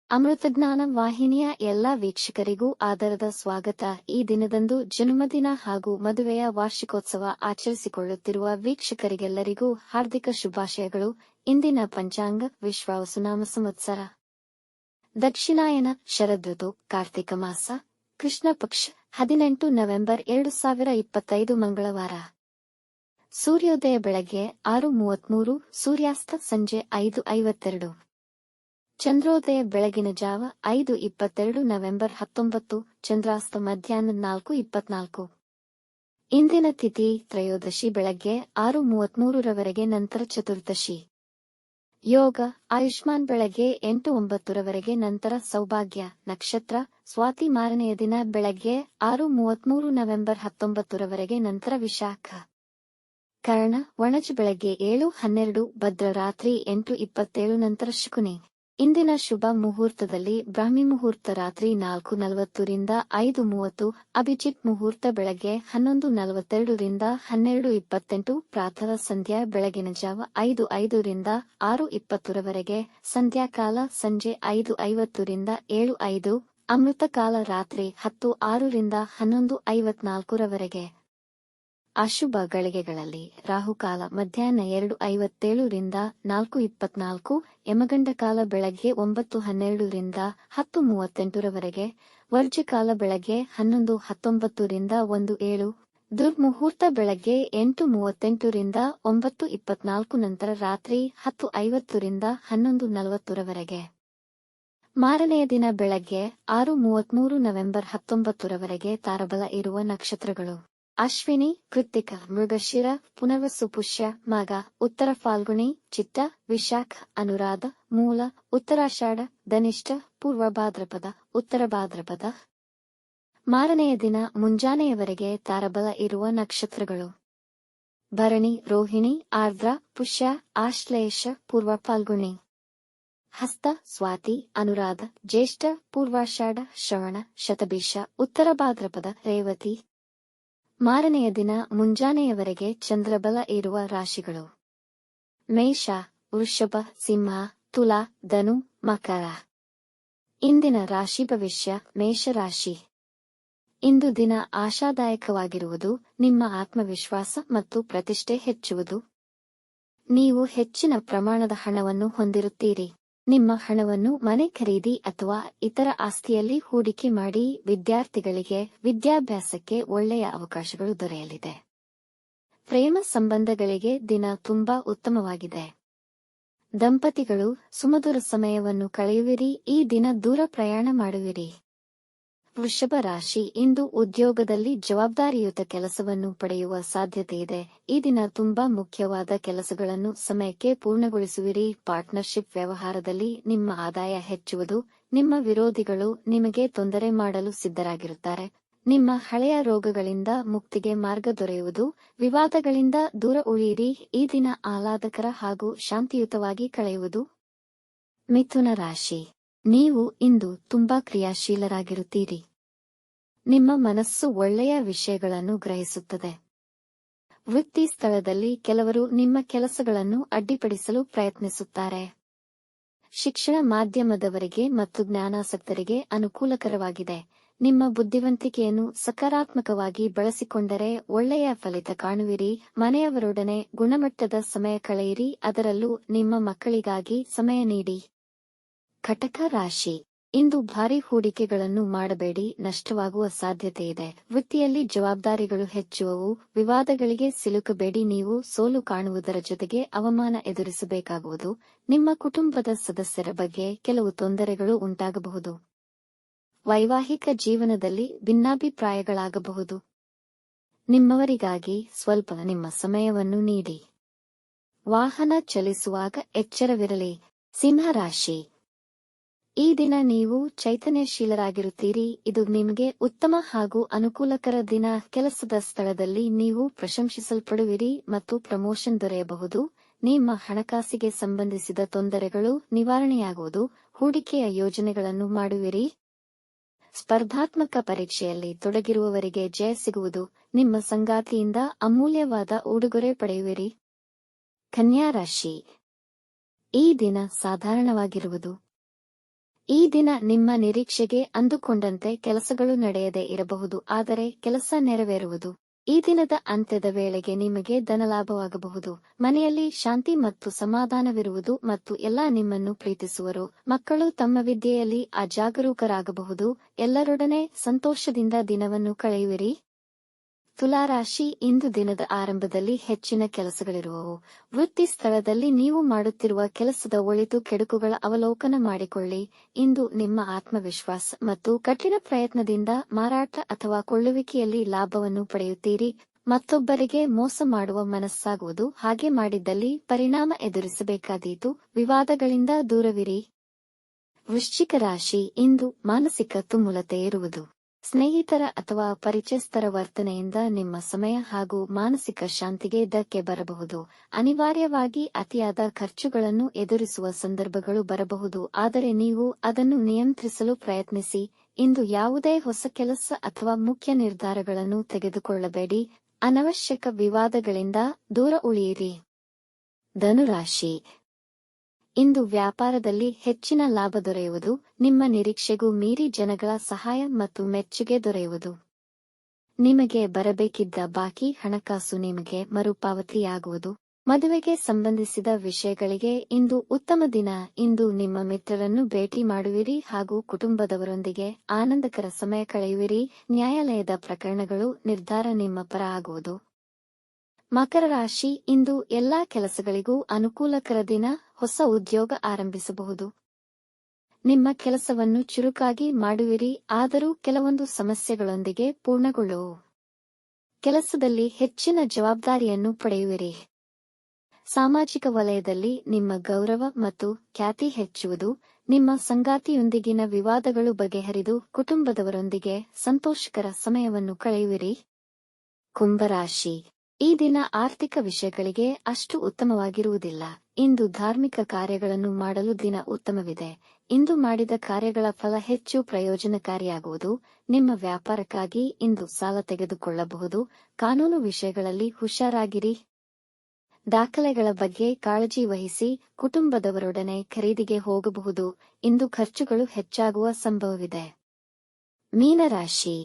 ಅಮೃತಜ್ಞಾನ ವಾಹಿನಿಯ ಎಲ್ಲಾ ವೀಕ್ಷಕರಿಗೂ ಆದರದ ಸ್ವಾಗತ. ಈ ದಿನದಂದು ಜನ್ಮದಿನ ಹಾಗೂ ಮದುವೆಯ ವಾರ್ಷಿಕೋತ್ಸವ ಆಚರಿಸಿಕೊಳ್ಳುತ್ತಿರುವ ವೀಕ್ಷಕರಿಗೆಲ್ಲರಿಗೂ ಹಾರ್ದಿಕ ಶುಭಾಶಯಗಳು. ಇಂದಿನ ಪಂಚಾಂಗ ವಿಶ್ವಾವಸುನಾಮ ಸಂವತ್ಸರ ದಕ್ಷಿಣಾಯನ ಶರದೃತು ಕಾರ್ತಿಕ ಮಾಸ ಕೃಷ್ಣ ಪಕ್ಷ 18 ನವೆಂಬರ್ 2025 ಮಂಗಳವಾರ. ಸೂರ್ಯೋದಯ ಬೆಳಗ್ಗೆ 6:33, ಸೂರ್ಯಾಸ್ತ ಸಂಜೆ 5:52. ಚಂದ್ರೋದಯ ಬೆಳಗಿನ ಜಾವ 5:22 ನವೆಂಬರ್ 19, ಚಂದ್ರಾಸ್ತ ಮಧ್ಯಾಹ್ನ 4:24. ಇಂದಿನ ತಿಥಿ ತ್ರಯೋದಶಿ ಬೆಳಗ್ಗೆ 6:33 ರವರೆಗೆ, ನಂತರ ಚತುರ್ದಶಿ. ಯೋಗ ಆಯುಷ್ಮಾನ್ ಬೆಳಗ್ಗೆ 8-9 ರವರೆಗೆ, ನಂತರ ಸೌಭಾಗ್ಯ. ನಕ್ಷತ್ರ ಸ್ವಾತಿ ಮಾರನೆಯ ದಿನ ಬೆಳಗ್ಗೆ 6:33 ನವೆಂಬರ್ 19 ರವರೆಗೆ, ನಂತರ ವಿಶಾಖ. ಕರ್ಣ ವಣಜ್ ಬೆಳಗ್ಗೆ 7:12, ಭದ್ರ ರಾತ್ರಿ 8:27, ನಂತರ ಶಕುನಿ. ಇಂದಿನ ಶುಭ ಮುಹೂರ್ತದಲ್ಲಿ ಬ್ರಾಹ್ಮಿ ಮುಹೂರ್ತ ರಾತ್ರಿ 4:40 ರಿಂದ 5:30, ಅಭಿಜಿತ್ ಮುಹೂರ್ತ ಬೆಳಗ್ಗೆ 11:42 ರಿಂದ 12:28, ಪ್ರಾತಃ ಸಂಧ್ಯಾ ಬೆಳಗಿನ ಜಾವ 5:05 ರಿಂದ 6:20 ರವರೆಗೆ, ಸಂಧ್ಯಾಕಾಲ ಸಂಜೆ 5:50 ರಿಂದ 7:05, ಅಮೃತ ಕಾಲ ರಾತ್ರಿ 10:06 ರಿಂದ 11:54 ರವರೆಗೆ. ಅಶುಭ ಗಳಿಗೆಗಳಲ್ಲಿ ರಾಹುಕಾಲ ಮಧ್ಯಾಹ್ನ 2:57 ರಿಂದ 4:24, ಯಮಗಂಡ ಕಾಲ ಬೆಳಗ್ಗೆ 9:12 ರಿಂದ 10:38 ರವರೆಗೆ, ವರ್ಜ್ಯಕಾಲ ಬೆಳಗ್ಗೆ 11:19 ರಿಂದ 1:07, ದುರ್ಮುಹೂರ್ತ ಬೆಳಗ್ಗೆ 8:38 ರಿಂದ 9:24, ನಂತರ ರಾತ್ರಿ 10:50 ರಿಂದ 11:40 ರವರೆಗೆ. ಮಾರನೆಯ ದಿನ ಬೆಳಗ್ಗೆ 6:33 ನವೆಂಬರ್ 19 ರವರೆಗೆ. ತಾರಬಲ ಇರುವ ನಕ್ಷತ್ರಗಳು: ಅಶ್ವಿನಿ, ಕೃತ್ತಿಕ, ಮೃಗಶಿರ, ಪುನರ್ವಸು, ಪುಷ್ಯ, ಮಗ, ಉತ್ತರ ಫಾಲ್ಗುಣಿ, ಚಿತ್ತ, ವಿಶಾಖ, ಅನುರಾಧ, ಮೂಲ, ಉತ್ತರಾಷಾಢ, ಧನಿಷ್ಠ, ಪೂರ್ವ ಭಾದ್ರಪದ, ಉತ್ತರ ಭಾದ್ರಪದ. ಮಾರನೆಯ ದಿನ ಮುಂಜಾನೆಯವರೆಗೆ ತಾರಬಲ ಇರುವ ನಕ್ಷತ್ರಗಳು: ಭರಣಿ, ರೋಹಿಣಿ, ಆರ್ದ್ರ, ಪುಷ್ಯ, ಆಶ್ಲೇಷ, ಪೂರ್ವ ಫಾಲ್ಗುಣಿ, ಹಸ್ತ, ಸ್ವಾತಿ, ಅನುರಾಧ, ಜ್ಯೇಷ್ಠ, ಪೂರ್ವಾಷಾಢ, ಶ್ರವಣ, ಶತಭಿಷ, ಉತ್ತರ ಭಾದ್ರಪದ, ರೇವತಿ. ಮಾರನೆಯ ದಿನ ಮುಂಜಾನೆಯವರೆಗೆ ಚಂದ್ರಬಲ ಇರುವ ರಾಶಿಗಳು: ಮೇಷ, ವೃಷಭ, ಸಿಂಹ, ತುಲಾ, ಧನು, ಮಕರ. ಇಂದಿನ ರಾಶಿ ಭವಿಷ್ಯ. ಮೇಷರಾಶಿ: ಇಂದು ದಿನ ಆಶಾದಾಯಕವಾಗಿರುವುದು. ನಿಮ್ಮ ಆತ್ಮವಿಶ್ವಾಸ ಮತ್ತು ಪ್ರತಿಷ್ಠೆ ಹೆಚ್ಚುವುದು. ನೀವು ಹೆಚ್ಚಿನ ಪ್ರಮಾಣದ ಹಣವನ್ನು ಹೊಂದಿರುತ್ತೀರಿ. ನಿಮ್ಮ ಹಣವನ್ನು ಮನೆ ಖರೀದಿ ಅಥವಾ ಇತರ ಆಸ್ತಿಯಲ್ಲಿ ಹೂಡಿಕೆ ಮಾಡಿ. ವಿದ್ಯಾರ್ಥಿಗಳಿಗೆ ವಿದ್ಯಾಭ್ಯಾಸಕ್ಕೆ ಒಳ್ಳೆಯ ಅವಕಾಶಗಳು ದೊರೆಯಲಿದೆ. ಪ್ರೇಮ ಸಂಬಂಧಗಳಿಗೆ ದಿನ ತುಂಬಾ ಉತ್ತಮವಾಗಿದೆ. ದಂಪತಿಗಳು ಸುಮಧುರ ಸಮಯವನ್ನು ಕಳೆಯುವಿರಿ. ಈ ದಿನ ದೂರ ಪ್ರಯಾಣ ಮಾಡುವಿರಿ. ವೃಷಭ ರಾಶಿ: ಇಂದು ಉದ್ಯೋಗದಲ್ಲಿ ಜವಾಬ್ದಾರಿಯುತ ಕೆಲಸವನ್ನು ಪಡೆಯುವ ಸಾಧ್ಯತೆಯಿದೆ. ಈ ದಿನ ತುಂಬಾ ಮುಖ್ಯವಾದ ಕೆಲಸಗಳನ್ನು ಸಮಯಕ್ಕೆ ಪೂರ್ಣಗೊಳಿಸುವಿರಿ. ಪಾರ್ಟ್ನರ್ಶಿಪ್ ವ್ಯವಹಾರದಲ್ಲಿ ನಿಮ್ಮ ಆದಾಯ ಹೆಚ್ಚುವುದು. ನಿಮ್ಮ ವಿರೋಧಿಗಳು ನಿಮಗೆ ತೊಂದರೆ ಮಾಡಲು ಸಿದ್ಧರಾಗಿರುತ್ತಾರೆ. ನಿಮ್ಮ ಹಳೆಯ ರೋಗಗಳಿಂದ ಮುಕ್ತಿಗೆ ಮಾರ್ಗ ದೊರೆಯುವುದು. ವಿವಾದಗಳಿಂದ ದೂರ ಉಳಿಯಿರಿ. ಈ ದಿನ ಆಹ್ಲಾದಕರ ಹಾಗೂ ಶಾಂತಿಯುತವಾಗಿ ಕಳೆಯುವುದು. ಮಿಥುನ ರಾಶಿ: ನೀವು ಇಂದು ತುಂಬಾ ಕ್ರಿಯಾಶೀಲರಾಗಿರುತ್ತೀರಿ. ನಿಮ್ಮ ಮನಸ್ಸು ಒಳ್ಳೆಯ ವಿಷಯಗಳನ್ನು ಗ್ರಹಿಸುತ್ತದೆ. ವೃತ್ತಿ ಸ್ಥಳದಲ್ಲಿ ಕೆಲವರು ನಿಮ್ಮ ಕೆಲಸಗಳನ್ನು ಅಡ್ಡಿಪಡಿಸಲು ಪ್ರಯತ್ನಿಸುತ್ತಾರೆ. ಶಿಕ್ಷಣ ಮಾಧ್ಯಮದವರಿಗೆ ಮತ್ತು ಜ್ಞಾನಾಸಕ್ತರಿಗೆ ಅನುಕೂಲಕರವಾಗಿದೆ. ನಿಮ್ಮ ಬುದ್ಧಿವಂತಿಕೆಯನ್ನು ಸಕಾರಾತ್ಮಕವಾಗಿ ಬಳಸಿಕೊಂಡರೆ ಒಳ್ಳೆಯ ಫಲಿತ ಕಾಣುವಿರಿ. ಮನೆಯವರೊಡನೆ ಗುಣಮಟ್ಟದ ಸಮಯ ಕಳೆಯಿರಿ. ಅದರಲ್ಲೂ ನಿಮ್ಮ ಮಕ್ಕಳಿಗಾಗಿ ಸಮಯ ನೀಡಿ. ಕಟಕ ರಾಶಿ: ಇಂದು ಭಾರಿ ಹೂಡಿಕೆಗಳನ್ನು ಮಾಡಬೇಡಿ. ನಷ್ಟವಾಗುವ ಸಾಧ್ಯತೆಯಿದೆ. ವೃತ್ತಿಯಲ್ಲಿ ಜವಾಬ್ದಾರಿಗಳು ಹೆಚ್ಚುವವು. ವಿವಾದಗಳಿಗೆ ಸಿಲುಕಬೇಡಿ. ನೀವು ಸೋಲು ಕಾಣುವುದರ ಜೊತೆಗೆ ಅವಮಾನ ಎದುರಿಸಬೇಕಾಗುವುದು. ನಿಮ್ಮ ಕುಟುಂಬದ ಸದಸ್ಯರ ಬಗ್ಗೆ ಕೆಲವು ತೊಂದರೆಗಳು ಉಂಟಾಗಬಹುದು. ವೈವಾಹಿಕ ಜೀವನದಲ್ಲಿ ಭಿನ್ನಾಭಿಪ್ರಾಯಗಳಾಗಬಹುದು. ನಿಮ್ಮವರಿಗಾಗಿ ಸ್ವಲ್ಪ ನಿಮ್ಮ ಸಮಯವನ್ನು ನೀಡಿ. ವಾಹನ ಚಲಿಸುವಾಗ ಎಚ್ಚರವಿರಲಿ. ಸಿಂಹರಾಶಿ: ಈ ದಿನ ನೀವು ಚೈತನ್ಯಶೀಲರಾಗಿರುತ್ತೀರಿ. ಇದು ನಿಮಗೆ ಉತ್ತಮ ಹಾಗೂ ಅನುಕೂಲಕರ ದಿನ. ಕೆಲಸದ ಸ್ಥಳದಲ್ಲಿ ನೀವು ಪ್ರಶಂಸಿಸಲ್ಪಡುವಿರಿ ಮತ್ತು ಪ್ರಮೋಷನ್ ದೊರೆಯಬಹುದು. ನಿಮ್ಮ ಹಣಕಾಸಿಗೆ ಸಂಬಂಧಿಸಿದ ತೊಂದರೆಗಳು ನಿವಾರಣೆಯಾಗುವುದು. ಹೂಡಿಕೆಯ ಯೋಜನೆಗಳನ್ನು ಮಾಡುವಿರಿ. ಸ್ಪರ್ಧಾತ್ಮಕ ಪರೀಕ್ಷೆಯಲ್ಲಿ ತೊಡಗಿರುವವರಿಗೆ ಜಯ ಸಿಗುವುದು. ನಿಮ್ಮ ಸಂಗಾತಿಯಿಂದ ಅಮೂಲ್ಯವಾದ ಉಡುಗೊರೆ ಪಡೆಯುವಿರಿ. ಕನ್ಯಾ ರಾಶಿ: ಈ ದಿನ ಸಾಧಾರಣವಾಗಿರುವುದು. ಈ ದಿನ ನಿಮ್ಮ ನಿರೀಕ್ಷೆಗೆ ಅಂದುಕೊಂಡಂತೆ ಕೆಲಸಗಳು ನಡೆಯದೇ ಇರಬಹುದು, ಆದರೆ ಕೆಲಸ ನೆರವೇರುವುದು. ಈ ದಿನದ ಅಂತ್ಯದ ವೇಳೆಗೆ ನಿಮಗೆ ಧನಲಾಭವಾಗಬಹುದು. ಮನೆಯಲ್ಲಿ ಶಾಂತಿ ಮತ್ತು ಸಮಾಧಾನವಿರುವುದು ಮತ್ತು ಎಲ್ಲಾ ನಿಮ್ಮನ್ನು ಪ್ರೀತಿಸುವರು. ಮಕ್ಕಳು ತಮ್ಮ ವಿದ್ಯೆಯಲ್ಲಿ ಅಜಾಗರೂಕರಾಗಬಹುದು. ಎಲ್ಲರೊಡನೆ ಸಂತೋಷದಿಂದ ದಿನವನ್ನು ಕಳೆಯುವಿರಿ. ತುಲಾರಾಶಿ, ಇಂದು ದಿನದ ಆರಂಭದಲ್ಲಿ ಹೆಚ್ಚಿನ ಕೆಲಸಗಳಿರುವವು. ವೃತ್ತಿ ಸ್ಥಳದಲ್ಲಿ ನೀವು ಮಾಡುತ್ತಿರುವ ಕೆಲಸದ ಒಳಿತು ಕೆಡುಕುಗಳ ಅವಲೋಕನ ಮಾಡಿಕೊಳ್ಳಿ. ಇಂದು ನಿಮ್ಮ ಆತ್ಮವಿಶ್ವಾಸ ಮತ್ತು ಕಠಿಣ ಪ್ರಯತ್ನದಿಂದ ಮಾರಾಟ ಅಥವಾ ಕೊಳ್ಳುವಿಕೆಯಲ್ಲಿ ಲಾಭವನ್ನು ಪಡೆಯುತ್ತೀರಿ. ಮತ್ತೊಬ್ಬರಿಗೆ ಮೋಸ ಮಾಡುವ ಮನಸ್ಸಾಗುವುದು. ಹಾಗೆ ಮಾಡಿದ್ದಲ್ಲಿ ಪರಿಣಾಮ ಎದುರಿಸಬೇಕಾದೀತು. ವಿವಾದಗಳಿಂದ ದೂರವಿರಿ. ವೃಶ್ಚಿಕ ರಾಶಿ, ಇಂದು ಮಾನಸಿಕ ತುಮುಲತೆ ಇರುವುದು. ಸ್ನೇಹಿತರ ಅಥವಾ ಪರಿಚಯಸ್ಥರ ವರ್ತನೆಯಿಂದ ನಿಮ್ಮ ಸಮಯ ಹಾಗೂ ಮಾನಸಿಕ ಶಾಂತಿಗೆ ಧಕ್ಕೆ ಬರಬಹುದು. ಅನಿವಾರ್ಯವಾಗಿ ಅತಿಯಾದ ಖರ್ಚುಗಳನ್ನು ಎದುರಿಸುವ ಸಂದರ್ಭಗಳು ಬರಬಹುದು, ಆದರೆ ನೀವು ಅದನ್ನು ನಿಯಂತ್ರಿಸಲು ಪ್ರಯತ್ನಿಸಿ. ಇಂದು ಯಾವುದೇ ಹೊಸ ಕೆಲಸ ಅಥವಾ ಮುಖ್ಯ ನಿರ್ಧಾರಗಳನ್ನು ತೆಗೆದುಕೊಳ್ಳಬೇಡಿ. ಅನವಶ್ಯಕ ವಿವಾದಗಳಿಂದ ದೂರ ಉಳಿಯಿರಿ. ಧನುರಾಶಿ, ಇಂದು ವ್ಯಾಪಾರದಲ್ಲಿ ಹೆಚ್ಚಿನ ಲಾಭ ದೊರೆಯುವುದು. ನಿಮ್ಮ ನಿರೀಕ್ಷೆಗೂ ಮೀರಿ ಜನಗಳ ಸಹಾಯ ಮತ್ತು ಮೆಚ್ಚುಗೆ ದೊರೆಯುವುದು. ನಿಮಗೆ ಬರಬೇಕಿದ್ದ ಬಾಕಿ ಹಣಕಾಸು ನಿಮಗೆ ಮರುಪಾವತಿಯಾಗುವುದು. ಮದುವೆಗೆ ಸಂಬಂಧಿಸಿದ ವಿಷಯಗಳಿಗೆ ಇಂದು ಉತ್ತಮ ದಿನ. ಇಂದು ನಿಮ್ಮ ಮಿತ್ರರನ್ನು ಭೇಟಿ ಮಾಡುವಿರಿ ಹಾಗೂ ಕುಟುಂಬದವರೊಂದಿಗೆ ಆನಂದಕರ ಸಮಯ ಕಳೆಯುವಿರಿ. ನ್ಯಾಯಾಲಯದ ಪ್ರಕರಣಗಳು ನಿರ್ಧಾರ ನಿಮ್ಮ ಪರ ಆಗುವುದು. ಮಕರ ರಾಶಿ, ಇಂದು ಎಲ್ಲಾ ಕೆಲಸಗಳಿಗೂ ಅನುಕೂಲಕರ ದಿನ. ಹೊಸ ಉದ್ಯೋಗ ಆರಂಭಿಸಬಹುದು. ನಿಮ್ಮ ಕೆಲಸವನ್ನು ಚುರುಕಾಗಿ ಮಾಡುವಿರಿ, ಆದರೂ ಕೆಲವೊಂದು ಸಮಸ್ಯೆಗಳೊಂದಿಗೆ ಪೂರ್ಣಗೊಳ್ಳುವು. ಕೆಲಸದಲ್ಲಿ ಹೆಚ್ಚಿನ ಜವಾಬ್ದಾರಿಯನ್ನು ಪಡೆಯುವಿರಿ. ಸಾಮಾಜಿಕ ವಲಯದಲ್ಲಿ ನಿಮ್ಮ ಗೌರವ ಮತ್ತು ಖ್ಯಾತಿ ಹೆಚ್ಚುವುದು. ನಿಮ್ಮ ಸಂಗಾತಿಯೊಂದಿಗಿನ ವಿವಾದಗಳು ಬಗೆಹರಿದು ಕುಟುಂಬದವರೊಂದಿಗೆ ಸಂತೋಷಕರ ಸಮಯವನ್ನು ಕಳೆಯುವಿರಿ. ಕುಂಭರಾಶಿ, ಈ ದಿನ ಆರ್ಥಿಕ ವಿಷಯಗಳಿಗೆ ಅಷ್ಟು ಉತ್ತಮವಾಗಿರುವುದಿಲ್ಲ. ಇಂದು ಧಾರ್ಮಿಕ ಕಾರ್ಯಗಳನ್ನು ಮಾಡಲು ದಿನ ಉತ್ತಮವಿದೆ. ಇಂದು ಮಾಡಿದ ಕಾರ್ಯಗಳ ಫಲ ಹೆಚ್ಚು ಪ್ರಯೋಜನಕಾರಿಯಾಗುವುದು. ನಿಮ್ಮ ವ್ಯಾಪಾರಕ್ಕಾಗಿ ಇಂದು ಸಾಲ ತೆಗೆದುಕೊಳ್ಳಬಹುದು. ಕಾನೂನು ವಿಷಯಗಳಲ್ಲಿ ಹುಷಾರಾಗಿರಿ. ದಾಖಲೆಗಳ ಬಗ್ಗೆ ಕಾಳಜಿ ವಹಿಸಿ. ಕುಟುಂಬದವರೊಡನೆ ಖರೀದಿಗೆ ಹೋಗಬಹುದು. ಇಂದು ಖರ್ಚುಗಳು ಹೆಚ್ಚಾಗುವ ಸಂಭವವಿದೆ. ಮೀನರಾಶಿ,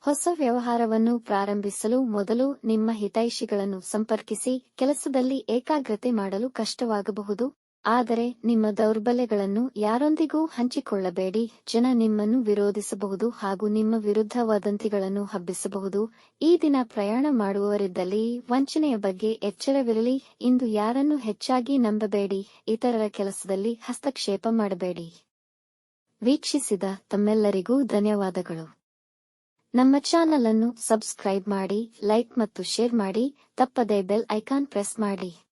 ಹೊಸ ವ್ಯವಹಾರವನ್ನು ಪ್ರಾರಂಭಿಸಲು ಮೊದಲು ನಿಮ್ಮ ಹಿತೈಷಿಗಳನ್ನು ಸಂಪರ್ಕಿಸಿ. ಕೆಲಸದಲ್ಲಿ ಏಕಾಗ್ರತೆ ಮಾಡಲು ಕಷ್ಟವಾಗಬಹುದು, ಆದರೆ ನಿಮ್ಮ ದೌರ್ಬಲ್ಯಗಳನ್ನು ಯಾರೊಂದಿಗೂ ಹಂಚಿಕೊಳ್ಳಬೇಡಿ. ಜನ ನಿಮ್ಮನ್ನು ವಿರೋಧಿಸಬಹುದು ಹಾಗೂ ನಿಮ್ಮ ವಿರುದ್ಧ ವದಂತಿಗಳನ್ನು ಹಬ್ಬಿಸಬಹುದು. ಈ ದಿನ ಪ್ರಯಾಣ ಮಾಡುವವರಿದ್ದಲ್ಲಿ ವಂಚನೆಯ ಬಗ್ಗೆ ಎಚ್ಚರವಿರಲಿ. ಇಂದು ಯಾರನ್ನು ಹೆಚ್ಚಾಗಿ ನಂಬಬೇಡಿ. ಇತರರ ಕೆಲಸದಲ್ಲಿ ಹಸ್ತಕ್ಷೇಪ ಮಾಡಬೇಡಿ. ವೀಕ್ಷಿಸಿದ ತಮ್ಮೆಲ್ಲರಿಗೂ ಧನ್ಯವಾದಗಳು. ನಮ್ಮ ಚಾನಲ್ ಅನ್ನು ಸಬ್ಸ್ಕ್ರೈಬ್ ಮಾಡಿ, ಲೈಕ್ ಮತ್ತು ಶೇರ್ ಮಾಡಿ. ತಪ್ಪದೇ ಬೆಲ್ ಐಕಾನ್ ಪ್ರೆಸ್ ಮಾಡಿ.